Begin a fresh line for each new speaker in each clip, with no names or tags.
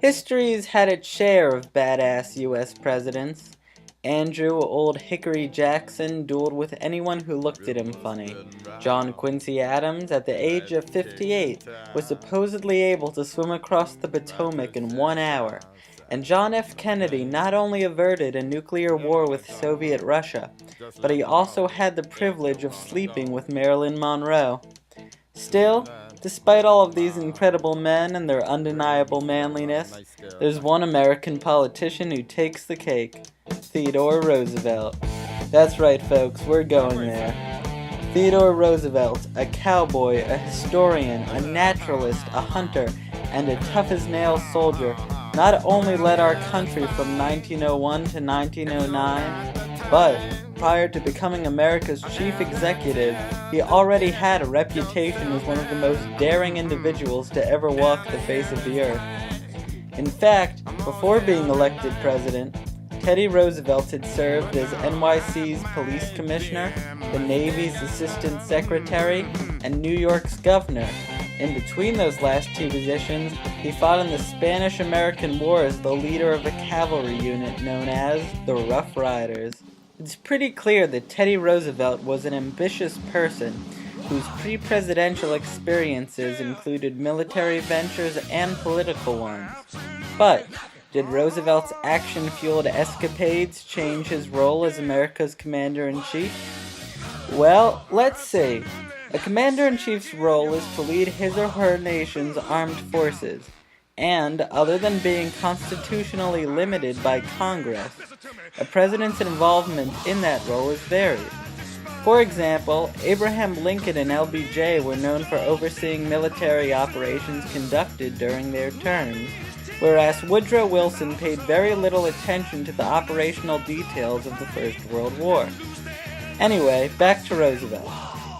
History's had its share of badass US presidents. Andrew Old Hickory Jackson dueled with anyone who looked at him funny. John Quincy Adams, at the age of 58, was supposedly able to swim across the Potomac in 1 hour. And John F. Kennedy not only averted a nuclear war with Soviet Russia, but he also had the privilege of sleeping with Marilyn Monroe. Still, despite all of these incredible men and their undeniable manliness, there's one American politician who takes the cake: Theodore Roosevelt. That's right, folks, we're going there. Theodore Roosevelt, a cowboy, a historian, a naturalist, a hunter, and a tough-as-nails soldier, not only led our country from 1901 to 1909, but prior to becoming America's chief executive, he already had a reputation as one of the most daring individuals to ever walk the face of the earth. In fact, before being elected president, Teddy Roosevelt had served as NYC's police commissioner, the Navy's assistant secretary, and New York's governor. In between those last two positions, he fought in the Spanish-American War as the leader of a cavalry unit known as the Rough Riders. It's pretty clear that Teddy Roosevelt was an ambitious person whose pre-presidential experiences included military ventures and political ones. But did Roosevelt's action-fueled escapades change his role as America's commander-in-chief? Well, let's see. A commander-in-chief's role is to lead his or her nation's armed forces, and, other than being constitutionally limited by Congress, a president's involvement in that role is varied. For example, Abraham Lincoln and LBJ were known for overseeing military operations conducted during their terms, whereas Woodrow Wilson paid very little attention to the operational details of the First World War. Anyway, back to Roosevelt.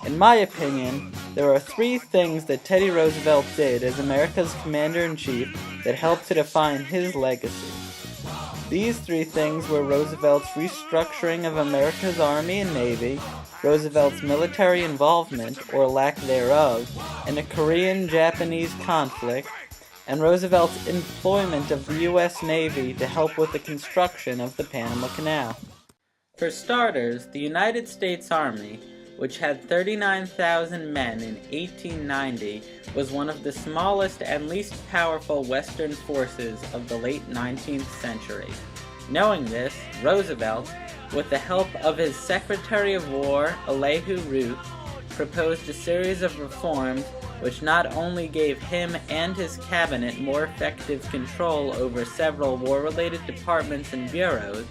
In my opinion, there are three things that Teddy Roosevelt did as America's commander-in-chief that helped to define his legacy. These three things were Roosevelt's restructuring of America's Army and Navy, Roosevelt's military involvement, or lack thereof, in the Korean-Japanese conflict, and Roosevelt's employment of the U.S. Navy to help with the construction of the Panama Canal. For starters, the United States Army, which had 39,000 men in 1890, was one of the smallest and least powerful Western forces of the late 19th century. Knowing this, Roosevelt, with the help of his Secretary of War, Elihu Root, proposed a series of reforms which not only gave him and his cabinet more effective control over several war-related departments and bureaus,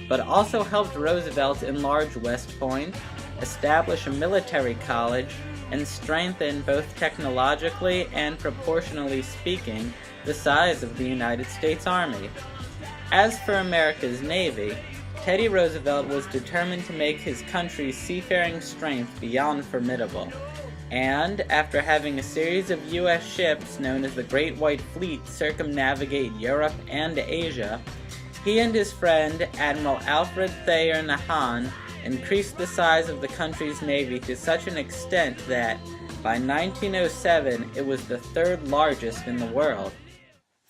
but also helped Roosevelt enlarge West Point, establish a military college, and strengthen, both technologically and proportionally speaking, the size of the United States Army. As for America's Navy, Teddy Roosevelt was determined to make his country's seafaring strength beyond formidable, and, after having a series of U.S. ships known as the Great White Fleet circumnavigate Europe and Asia, he and his friend, Admiral Alfred Thayer Nahan, increased the size of the country's navy to such an extent that, by 1907, it was the third largest in the world.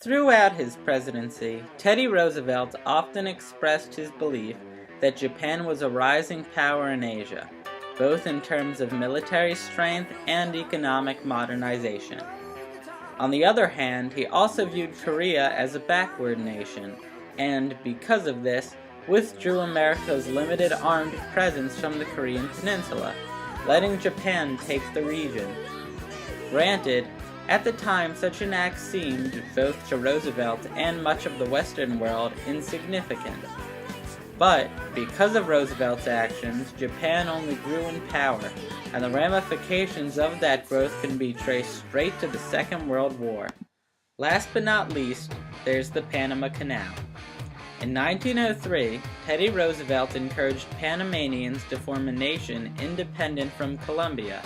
Throughout his presidency, Teddy Roosevelt often expressed his belief that Japan was a rising power in Asia, both in terms of military strength and economic modernization. On the other hand, he also viewed Korea as a backward nation, and, because of this, withdrew America's limited armed presence from the Korean Peninsula, letting Japan take the region. Granted, at the time such an act seemed, both to Roosevelt and much of the Western world, insignificant. But, because of Roosevelt's actions, Japan only grew in power, and the ramifications of that growth can be traced straight to the Second World War. Last but not least, there's the Panama Canal. In 1903, Teddy Roosevelt encouraged Panamanians to form a nation independent from Colombia,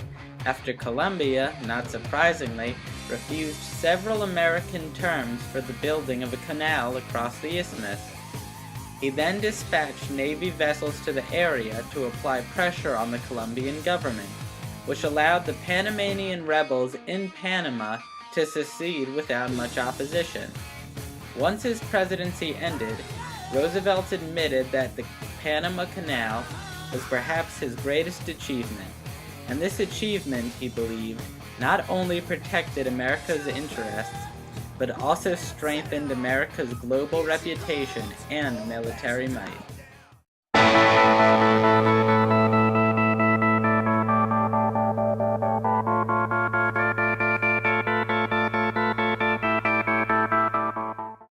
after Colombia, not surprisingly, refused several American terms for the building of a canal across the isthmus. He then dispatched Navy vessels to the area to apply pressure on the Colombian government, which allowed the Panamanian rebels in Panama to secede without much opposition. Once his presidency ended, Roosevelt admitted that the Panama Canal was perhaps his greatest achievement, and this achievement, he believed, not only protected America's interests, but also strengthened America's global reputation and military might.